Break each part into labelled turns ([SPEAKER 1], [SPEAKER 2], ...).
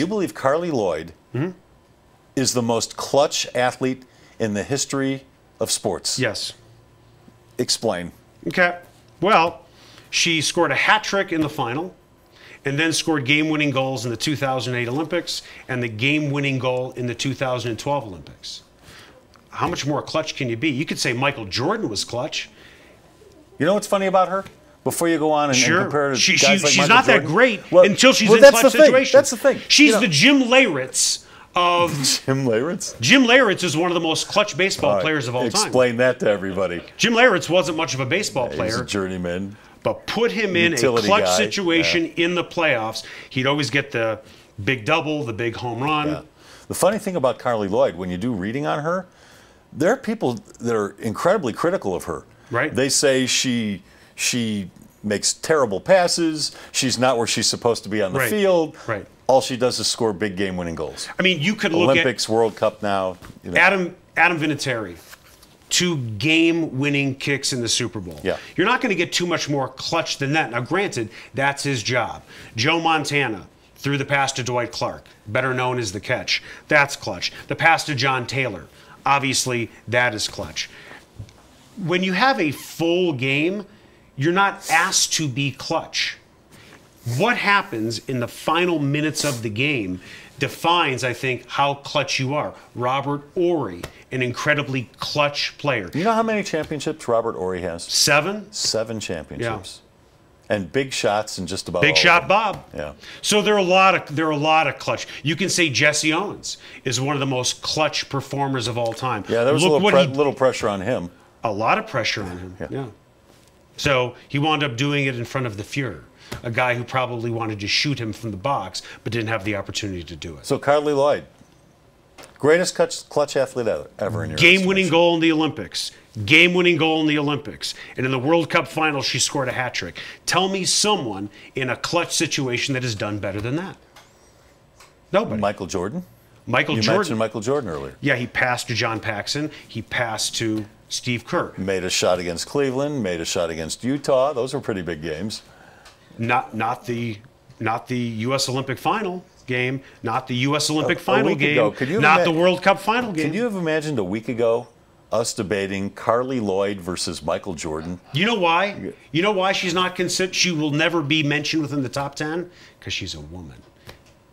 [SPEAKER 1] You believe Carli Lloyd is the most clutch athlete in the history of sports?
[SPEAKER 2] Yes.
[SPEAKER 1] Explain.
[SPEAKER 2] Okay. Well, she scored a hat trick in the final and then scored game-winning goals in the 2008 Olympics and the game-winning goal in the 2012 Olympics. How much more clutch can you be? You could say Michael Jordan was clutch.
[SPEAKER 1] You know what's funny about her? Before you go on and compare her to guys like
[SPEAKER 2] she's
[SPEAKER 1] Michael
[SPEAKER 2] not
[SPEAKER 1] Jordan,
[SPEAKER 2] that great until she's in
[SPEAKER 1] that's
[SPEAKER 2] clutch
[SPEAKER 1] the thing.
[SPEAKER 2] situations.
[SPEAKER 1] That's the thing.
[SPEAKER 2] She's the Jim Leyritz of...
[SPEAKER 1] Jim Leyritz?
[SPEAKER 2] Jim Leyritz is one of the most clutch baseball players of all time.
[SPEAKER 1] Explain that to everybody.
[SPEAKER 2] Jim Leyritz wasn't much of a baseball player.
[SPEAKER 1] He's a journeyman.
[SPEAKER 2] But put him in a clutch situation in the playoffs, he'd always get the big double, the big home run.
[SPEAKER 1] Yeah. The funny thing about Carli Lloyd, when you do reading on her, there are people that are incredibly critical of her.
[SPEAKER 2] Right.
[SPEAKER 1] They say she makes terrible passes. She's not where she's supposed to be on the field.
[SPEAKER 2] Right.
[SPEAKER 1] All she does is score big game-winning goals.
[SPEAKER 2] I mean, you could
[SPEAKER 1] Olympics,
[SPEAKER 2] look at
[SPEAKER 1] World Cup now. You know.
[SPEAKER 2] Adam Vinatieri, 2 game-winning kicks in the Super Bowl.
[SPEAKER 1] Yeah.
[SPEAKER 2] You're not going to get too much more clutch than that. Now, granted, that's his job. Joe Montana threw the pass to Dwight Clark, better known as the catch. That's clutch. The pass to John Taylor, obviously, that is clutch. When you have a full game, you're not asked to be clutch. What happens in the final minutes of the game defines, I think, how clutch you are. Robert Horry, an incredibly clutch player.
[SPEAKER 1] You know how many championships Robert Horry has?
[SPEAKER 2] 7?
[SPEAKER 1] 7 championships.
[SPEAKER 2] Yeah.
[SPEAKER 1] And big shots and just about
[SPEAKER 2] Big shot Bob.
[SPEAKER 1] Yeah.
[SPEAKER 2] So there are a lot of clutch. You can say Jesse Owens is one of the most clutch performers of all time.
[SPEAKER 1] Yeah, there was a little pressure on him.
[SPEAKER 2] A lot of pressure on him. Yeah. So he wound up doing it in front of the Fuhrer, a guy who probably wanted to shoot him from the box but didn't have the opportunity to do it.
[SPEAKER 1] So Carli Lloyd, greatest clutch athlete ever in your
[SPEAKER 2] game-winning goal in the Olympics. Game-winning goal in the Olympics. And in the World Cup final, she scored a hat trick. Tell me someone in a clutch situation that has done better than that. Nobody.
[SPEAKER 1] Michael Jordan?
[SPEAKER 2] You
[SPEAKER 1] mentioned Michael Jordan earlier.
[SPEAKER 2] Yeah, he passed to John Paxson. He passed to Steve Kerr.
[SPEAKER 1] Made a shot against Cleveland, made a shot against Utah. Those were pretty big games.
[SPEAKER 2] Not the U.S. Olympic final game, not the U.S. Olympic final game, not the World Cup final game.
[SPEAKER 1] Could you have imagined a week ago us debating Carli Lloyd versus Michael Jordan?
[SPEAKER 2] You know why? You know why she's not considered? She will never be mentioned within the top 10? Because she's a woman.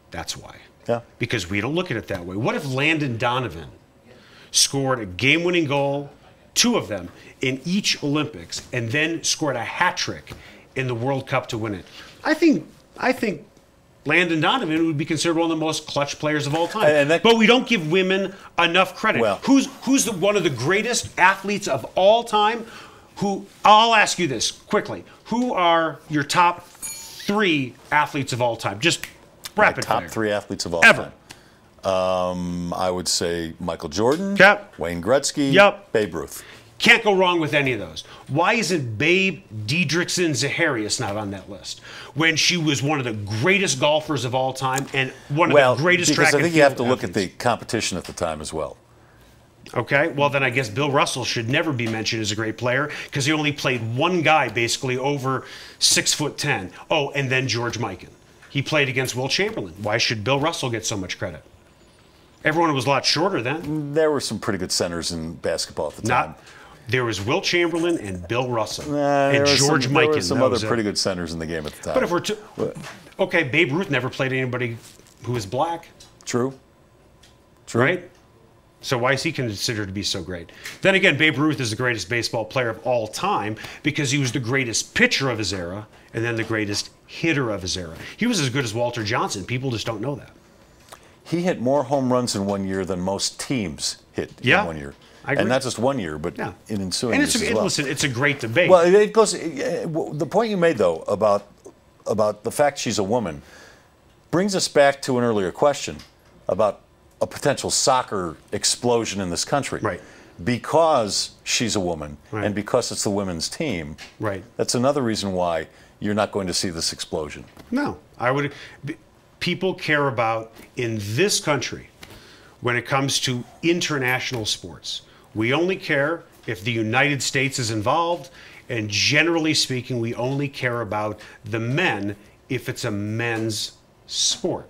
[SPEAKER 2] That's why.
[SPEAKER 1] Yeah.
[SPEAKER 2] Because we don't look at it that way. What if Landon Donovan scored a game-winning goal, 2 of them, in each Olympics, and then scored a hat trick in the World Cup to win it? I think Landon Donovan would be considered one of the most clutch players of all time. But we don't give women enough credit.
[SPEAKER 1] Well,
[SPEAKER 2] who's one of the greatest athletes of all time? I'll ask you this quickly. Who are your top 3 athletes of all time? Just rapid fire.
[SPEAKER 1] Top 3 athletes of all
[SPEAKER 2] time.
[SPEAKER 1] I would say Michael Jordan, Wayne Gretzky, Babe Ruth.
[SPEAKER 2] Can't go wrong with any of those. Why isn't Babe Didrikson Zaharias not on that list? When she was one of the greatest golfers of all time and one of the greatest track and field
[SPEAKER 1] because I think you have to look
[SPEAKER 2] athletes.
[SPEAKER 1] at the competition at the time as well.
[SPEAKER 2] Okay, well then I guess Bill Russell should never be mentioned as a great player because he only played one guy basically over 6'10". Oh, and then George Mikan. He played against Will Chamberlain. Why should Bill Russell get so much credit? Everyone was a lot shorter then.
[SPEAKER 1] There were some pretty good centers in basketball at the time.
[SPEAKER 2] There was Will Chamberlain and Bill Russell and George Mikan.
[SPEAKER 1] There were some other pretty good centers in the game at the time.
[SPEAKER 2] But if we're okay, Babe Ruth never played anybody who was black.
[SPEAKER 1] True.
[SPEAKER 2] Right? So why is he considered to be so great? Then again, Babe Ruth is the greatest baseball player of all time because he was the greatest pitcher of his era and then the greatest hitter of his era. He was as good as Walter Johnson. People just don't know that.
[SPEAKER 1] He hit more home runs in one year than most teams hit in 1 year. And not just 1 year, but in ensuing years as well.
[SPEAKER 2] Listen, it's a great debate.
[SPEAKER 1] Well, it goes. The point you made, though, about the fact she's a woman brings us back to an earlier question about a potential soccer explosion in this country.
[SPEAKER 2] Right.
[SPEAKER 1] Because she's a woman and because it's the women's team.
[SPEAKER 2] Right.
[SPEAKER 1] That's another reason why you're not going to see this explosion.
[SPEAKER 2] No. People care about, in this country, when it comes to international sports, we only care if the United States is involved, and generally speaking, we only care about the men if it's a men's sport.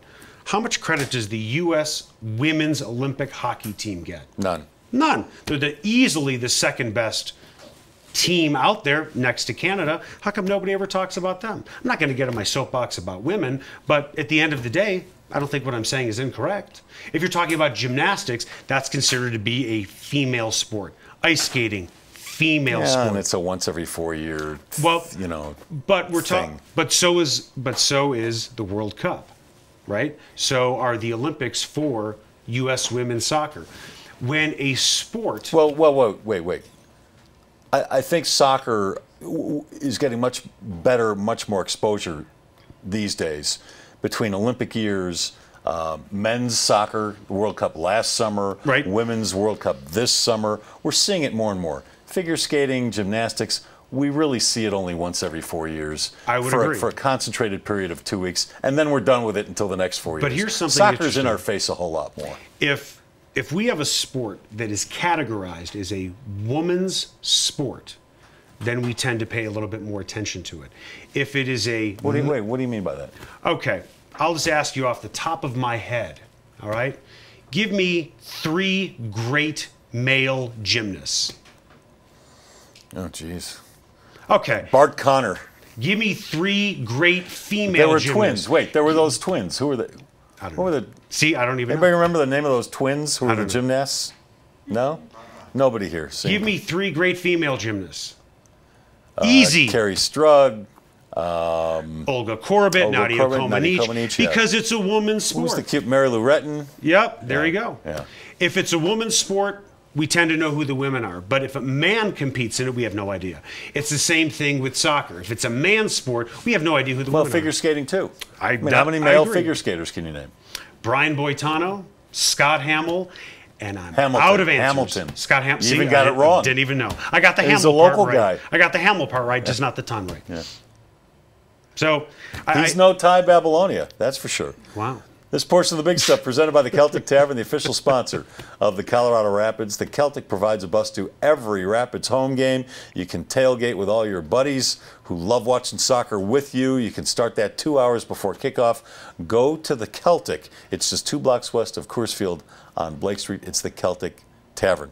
[SPEAKER 2] How much credit does the U.S. women's Olympic hockey team get?
[SPEAKER 1] None.
[SPEAKER 2] None. They're easily the second best team out there next to Canada. How come nobody ever talks about them? I'm not going to get on my soapbox about women, but at the end of the day, I don't think what I'm saying is incorrect. If you're talking about gymnastics, that's considered to be a female sport. Ice skating, female sport.
[SPEAKER 1] And it's a once every 4 year,
[SPEAKER 2] but we're talking. But so is the World Cup, right? So are the Olympics for U.S. women's soccer. When a sport.
[SPEAKER 1] Well, wait. I think soccer is getting much better, much more exposure these days between Olympic years, men's soccer, the World Cup last summer,
[SPEAKER 2] right.
[SPEAKER 1] Women's World Cup this summer. We're seeing it more and more. Figure skating, gymnastics, we really see it only once every 4 years.
[SPEAKER 2] I would agree.
[SPEAKER 1] For a concentrated period of 2 weeks, and then we're done with it until the next 4 years.
[SPEAKER 2] But here's something
[SPEAKER 1] Soccer's in our face a whole lot more.
[SPEAKER 2] If we have a sport that is categorized as a woman's sport, then we tend to pay a little bit more attention to it. If it is a...
[SPEAKER 1] What do you mean by that?
[SPEAKER 2] Okay, I'll just ask you off the top of my head, all right? Give me 3 great male gymnasts.
[SPEAKER 1] Oh, jeez.
[SPEAKER 2] Okay.
[SPEAKER 1] Bart Connor.
[SPEAKER 2] Give me 3 great female
[SPEAKER 1] They were
[SPEAKER 2] gymnasts.
[SPEAKER 1] twins. Wait, there were those twins. Who were they?
[SPEAKER 2] I don't know. See, I don't even
[SPEAKER 1] Anybody
[SPEAKER 2] know.
[SPEAKER 1] remember the name of those twins who were the gymnasts? No? Nobody here.
[SPEAKER 2] Give me 3 great female gymnasts. Easy.
[SPEAKER 1] Carrie Strug.
[SPEAKER 2] Olga Korbut, Nadia Comaneci. Because it's a woman's sport.
[SPEAKER 1] Who's the cute Mary Lou Retton?
[SPEAKER 2] Yep, there you go.
[SPEAKER 1] Yeah.
[SPEAKER 2] If it's a woman's sport, we tend to know who the women are. But if a man competes in it, we have no idea. It's the same thing with soccer. If it's a man's sport, we have no idea who the women are.
[SPEAKER 1] Well, figure skating too.
[SPEAKER 2] I
[SPEAKER 1] mean, how many male figure skaters can you name?
[SPEAKER 2] Brian Boitano, Scott Hamill, and I'm
[SPEAKER 1] Hamilton.
[SPEAKER 2] out of answers.
[SPEAKER 1] Hamilton.
[SPEAKER 2] Scott Hamilton.
[SPEAKER 1] You even got it wrong.
[SPEAKER 2] Didn't even know. I got the
[SPEAKER 1] He's
[SPEAKER 2] Hamill
[SPEAKER 1] a local
[SPEAKER 2] part right.
[SPEAKER 1] guy.
[SPEAKER 2] I got the Hamill part right, just not the ton right.
[SPEAKER 1] Yeah.
[SPEAKER 2] So
[SPEAKER 1] he's no Ty Babylonia, that's for sure.
[SPEAKER 2] Wow.
[SPEAKER 1] This portion of the big stuff presented by the Celtic Tavern, the official sponsor of the Colorado Rapids. The Celtic provides a bus to every Rapids home game. You can tailgate with all your buddies who love watching soccer with you. You can start that 2 hours before kickoff. Go to the Celtic. It's just 2 blocks west of Coors Field on Blake Street. It's the Celtic Tavern.